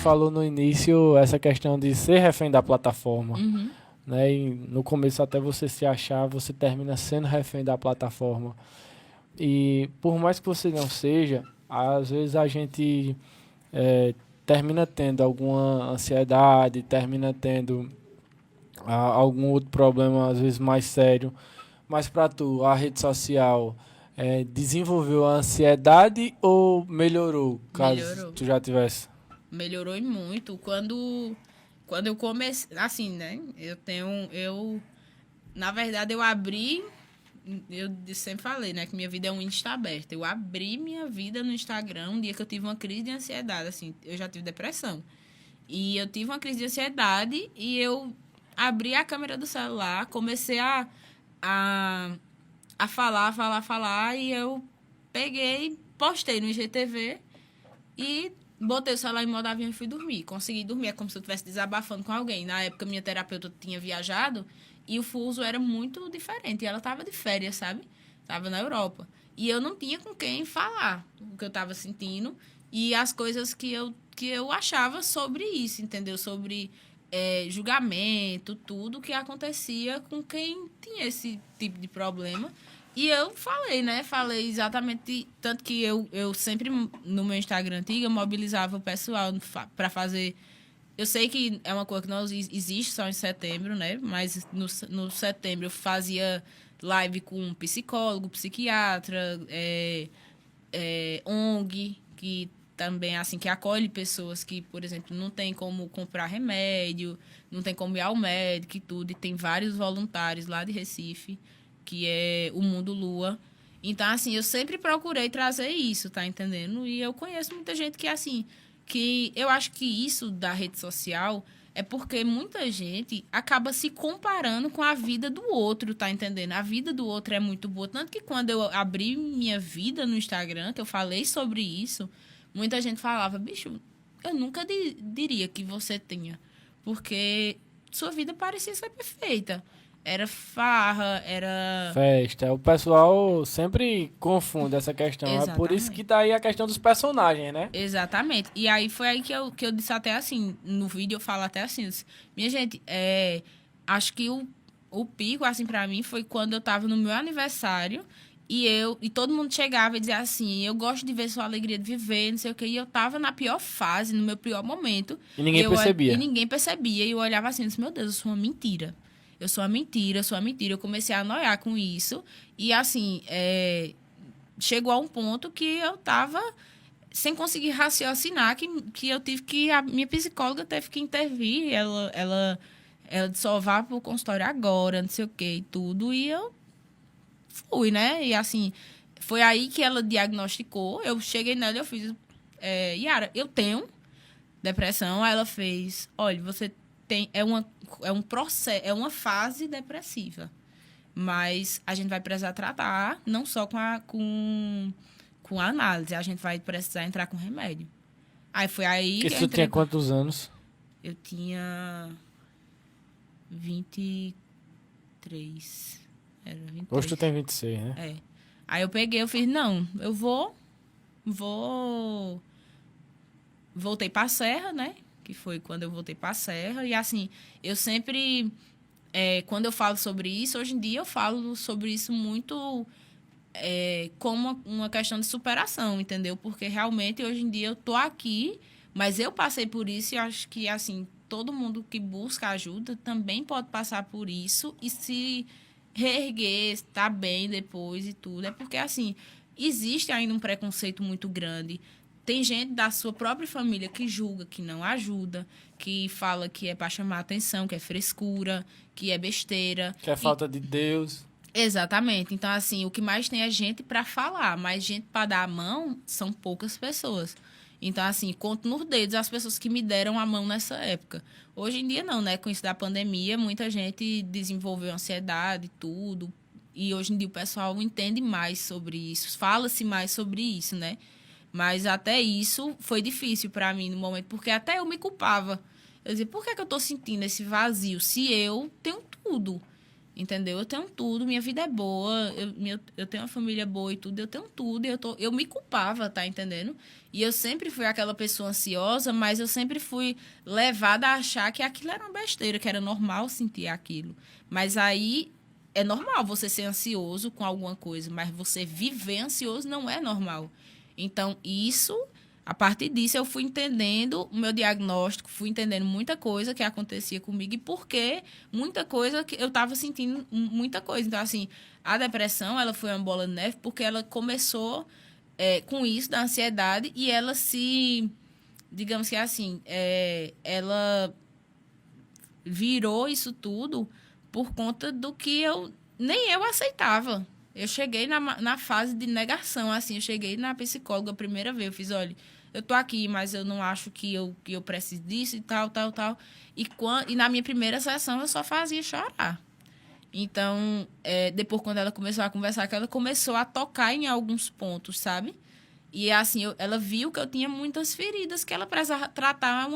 falou no início essa questão de ser refém da plataforma. Uhum. Né? E no começo, até você se achar, você termina sendo refém da plataforma. E por mais que você não seja, às vezes a gente termina tendo alguma ansiedade, termina tendo algum outro problema, às vezes mais sério. Mas para tu, a rede social desenvolveu a ansiedade ou melhorou, caso Melhorou. tu já tivesse? Melhorou e muito. Quando eu comecei, assim, né? Na verdade, eu abri, sempre falei, né? Que minha vida é um Insta aberto. Eu abri minha vida no Instagram um dia que eu tive uma crise de ansiedade, assim, eu já tive depressão. E eu tive uma crise de ansiedade e eu abri a câmera do celular, comecei a, a falar, e eu peguei, postei no IGTV e botei o celular em modo avião e fui dormir. Consegui dormir, é como se eu estivesse desabafando com alguém. Na época, minha terapeuta tinha viajado e o fuso era muito diferente. E ela estava de férias, sabe? Estava na Europa. E eu não tinha com quem falar o que eu estava sentindo e as coisas que eu achava sobre isso, entendeu? Sobre julgamento, tudo que acontecia com quem tinha esse tipo de problema. E eu falei, né? Falei exatamente. Tanto que eu sempre, no meu Instagram antigo, eu mobilizava o pessoal para fazer. Eu sei que é uma coisa que não existe só em setembro, né? Mas no setembro eu fazia live com psicólogo, psiquiatra, ONG, que também, assim, que acolhe pessoas que, por exemplo, não tem como comprar remédio, não tem como ir ao médico e tudo. E tem vários voluntários lá de Recife, que é o Mundo Lua. Então, assim, eu sempre procurei trazer isso, tá entendendo? E eu conheço muita gente que, assim, que eu acho que isso da rede social é porque muita gente acaba se comparando com a vida do outro, tá entendendo? A vida do outro é muito boa. Tanto que quando eu abri minha vida no Instagram, que eu falei sobre isso, muita gente falava, bicho, eu nunca diria que você tinha. Porque sua vida parecia ser perfeita. Era farra, era... Festa. O pessoal sempre confunde essa questão. É por isso que Exatamente. tá aí a questão dos personagens, né? Exatamente. E aí foi aí que eu disse até assim, no vídeo eu falo até assim, minha gente, acho que o pico, assim, pra mim, foi quando eu tava no meu aniversário e todo mundo chegava e dizia assim, eu gosto de ver sua alegria de viver, não sei o quê, e eu tava na pior fase, no meu pior momento, E ninguém e percebia. ninguém percebia, e eu olhava assim, eu disse, meu Deus, eu sou uma mentira. Eu sou uma mentira, eu sou uma mentira. Eu comecei a noiar com isso. E, assim, chegou a um ponto que eu tava sem conseguir raciocinar, que eu tive que... A minha psicóloga teve que intervir. Ela disse, ó, vá pro consultório agora, não sei o quê e tudo. E eu fui, né? E, assim, foi aí que ela diagnosticou. Eu cheguei nela e eu fiz... Yara, eu tenho depressão. Aí ela fez, olha, você tem... É um processo, é uma fase depressiva. Mas a gente vai precisar tratar, não só com a análise, a gente vai precisar entrar com remédio. Aí foi aí que eu Isso tinha entrei. quantos anos? Eu tinha 23. Era Hoje tu 23. tem 26, né? É. Aí eu peguei, eu fiz, não, eu vou. Voltei pra Serra, né? Que foi quando eu voltei pra Serra. E assim, eu sempre. Quando eu falo sobre isso, hoje em dia eu falo sobre isso muito como uma questão de superação, entendeu? Porque realmente hoje em dia eu tô aqui, mas eu passei por isso e acho que, assim, todo mundo que busca ajuda também pode passar por isso e se reerguer, estar bem depois e tudo. É porque, assim, existe ainda um preconceito muito grande. Tem gente da sua própria família que julga, que não ajuda, que fala que é para chamar atenção, que é frescura, que é besteira. Que é E falta de Deus. exatamente. Então, assim, o que mais tem é gente para falar, mas gente para dar a mão são poucas pessoas. Então, assim, conto nos dedos as pessoas que me deram a mão nessa época. Hoje em dia, não, né? Com isso da pandemia, muita gente desenvolveu ansiedade e tudo. E hoje em dia o pessoal entende mais sobre isso, fala-se mais sobre isso, né? Mas até isso foi difícil para mim no momento, porque até eu me culpava. Eu dizia, por que eu tô sentindo esse vazio se eu tenho tudo? Entendeu? Eu tenho tudo, minha vida é boa, eu tenho uma família boa e tudo, eu tenho tudo, e eu me culpava, tá entendendo? E eu sempre fui aquela pessoa ansiosa, mas eu sempre fui levada a achar que aquilo era uma besteira, que era normal sentir aquilo. Mas aí é normal você ser ansioso com alguma coisa, mas você viver ansioso não é normal. Então, a partir disso, eu fui entendendo o meu diagnóstico, fui entendendo muita coisa que acontecia comigo e por que muita coisa que eu estava sentindo muita coisa. Então, assim, a depressão, ela foi uma bola de neve porque ela começou com isso da ansiedade e ela digamos que assim, ela virou isso tudo por conta do que nem eu aceitava. Eu cheguei na fase de negação, assim, eu cheguei na psicóloga a primeira vez, eu fiz, olha, eu tô aqui, mas eu não acho que eu preciso disso e tal. E na minha primeira sessão eu só fazia chorar. Então, depois quando ela começou a conversar, que ela começou a tocar em alguns pontos, sabe? E assim, ela viu que eu tinha muitas feridas que ela precisava tratar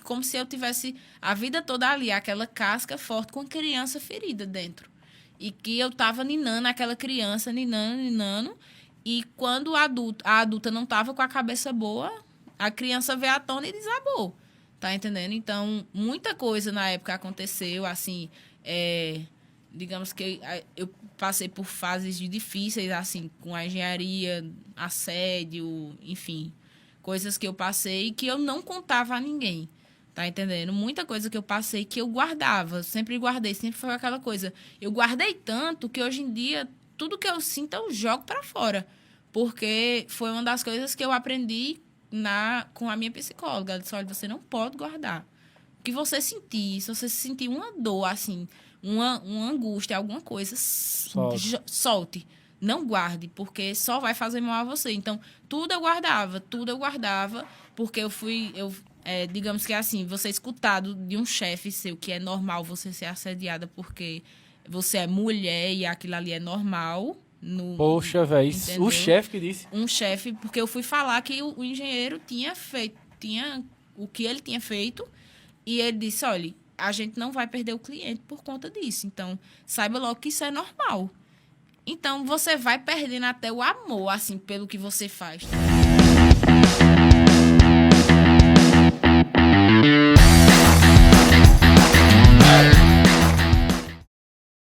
como se eu tivesse a vida toda ali, aquela casca forte com a criança ferida dentro. E que eu tava ninando aquela criança, ninando. E quando a adulta não tava com a cabeça boa, a criança veio à tona e desabou. Tá entendendo? Então, muita coisa na época aconteceu, assim, digamos que eu passei por fases difíceis, assim, com a engenharia, assédio, enfim, coisas que eu passei que eu não contava a ninguém. Tá entendendo? Muita coisa que eu passei que eu guardava, sempre guardei, sempre foi aquela coisa. Eu guardei tanto que hoje em dia, tudo que eu sinto eu jogo para fora. Porque foi uma das coisas que eu aprendi com a minha psicóloga. Ela disse, olha, você não pode guardar. O que você sentir, se você sentir uma dor, assim, uma angústia, alguma coisa, solte. Não guarde, porque só vai fazer mal a você. Então, tudo eu guardava, porque digamos que é assim, você escutado de um chefe seu que é normal você ser assediada porque você é mulher e aquilo ali é normal. Poxa, velho, o chefe que disse. Um chefe, porque eu fui falar que o engenheiro tinha o que ele tinha feito e ele disse, olha, a gente não vai perder o cliente por conta disso. Então, saiba logo que isso é normal. Então, você vai perdendo até o amor, assim, pelo que você faz.